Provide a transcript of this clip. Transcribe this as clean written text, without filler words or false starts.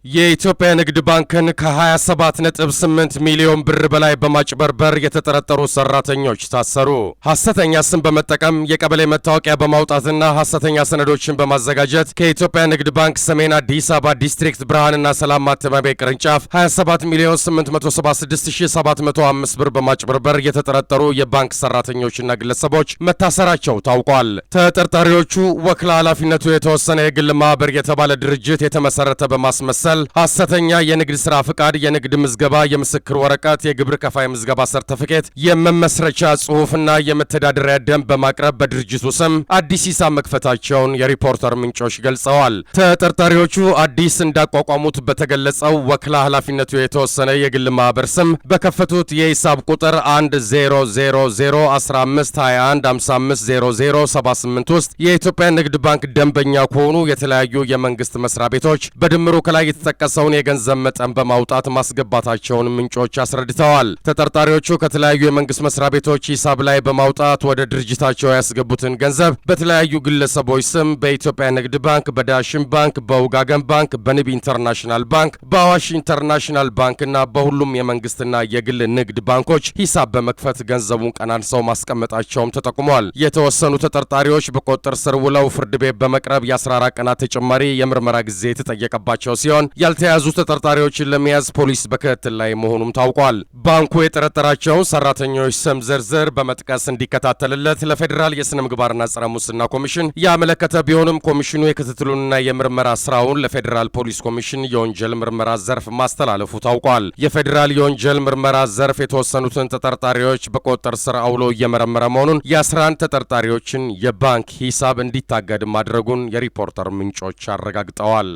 የኢትዮጵያ ንግድ ባንክን ከ27.8 ሚሊዮን ብር በላይ በማጭበርበር የተጠረጠሩ ሰራተኞች ታሰሩ። ሐሰተኛ ስም በመጠቀም የቀበሌ መታወቂያ በማውጣትና ሐሰተኛ ሰነዶችን በማዘጋጀት ከኢትዮጵያ ንግድ ባንክ ሰሜን አዲስ አበባ ዲስትሪክት ብርሃንና ሰላም ማተሚያ ቅርንጫፍ 27,876,705 ብር በማጭበርበር የተጠረጠሩ የባንክ ሰራተኞችና ግለሰቦች መታሰራቸው ታውቋል። ተጠርጣሪዎቹ ወክላ ኃላፊነቱ የተወሰነ የግል ማህበር የተባለ ድርጅት የተመሰረተ በማስመሰል ሐሰተኛ የንግድ ሥራ ፍቃድ፣ የንግድ ምዝገባ፣ የምስክር ወረቀት፣ የግብር ከፋይ ምዝገባ ሰርቲፊኬት፣ የመመስረቻ ጽሑፍና የመተዳደሪያ ደንብ በማቅረብ በድርጅቱ ስም አዲስ ሂሳብ መክፈታቸውን የሪፖርተር ምንጮች ገልጸዋል። ተጠርጣሪዎቹ አዲስ እንዳቋቋሙት በተገለጸው ወክላ ኃላፊነቱ የተወሰነ የግል ማህበር ስም በከፈቱት የሂሳብ ቁጥር 100011521550078 ውስጥ የኢትዮጵያ ንግድ ባንክ ደንበኛ ከሆኑ የተለያዩ የመንግስት መስሪያ ቤቶች በድምሩ ከላይ የተጠቀሰውን የገንዘብ መጠን በማውጣት ማስገባታቸውን ምንጮች አስረድተዋል። ተጠርጣሪዎቹ ከተለያዩ የመንግስት መስሪያ ቤቶች ሂሳብ ላይ በማውጣት ወደ ድርጅታቸው ያስገቡትን ገንዘብ በተለያዩ ግለሰቦች ስም በኢትዮጵያ ንግድ ባንክ፣ በዳሽን ባንክ፣ በውጋገን ባንክ፣ በንብ ኢንተርናሽናል ባንክ፣ በአዋሽ ኢንተርናሽናል ባንክና በሁሉም የመንግስትና የግል ንግድ ባንኮች ሂሳብ በመክፈት ገንዘቡን ቀናንሰው ማስቀመጣቸውም ተጠቁሟል። የተወሰኑ ተጠርጣሪዎች በቁጥጥር ስር ውለው ፍርድ ቤት በመቅረብ የ14 ቀናት ተጨማሪ የምርመራ ጊዜ የተጠየቀባቸው ሲሆን ያልተያዙ ተጠርጣሪዎችን ለመያዝ ፖሊስ በክትትል ላይ መሆኑም ታውቋል። ባንኩ የጠረጠራቸውን ሰራተኞች ስም ዝርዝር በመጥቀስ እንዲከታተልለት ለፌዴራል የሥነ ምግባርና ጸረ ሙስና ኮሚሽን ያመለከተ ቢሆንም ኮሚሽኑ የክትትሉንና የምርመራ ስራውን ለፌዴራል ፖሊስ ኮሚሽን የወንጀል ምርመራ ዘርፍ ማስተላለፉ ታውቋል። የፌዴራል የወንጀል ምርመራ ዘርፍ የተወሰኑትን ተጠርጣሪዎች በቁጥጥር ስር አውሎ እየመረመረ መሆኑን የ11 ተጠርጣሪዎችን የባንክ ሂሳብ እንዲታገድ ማድረጉን የሪፖርተር ምንጮች አረጋግጠዋል።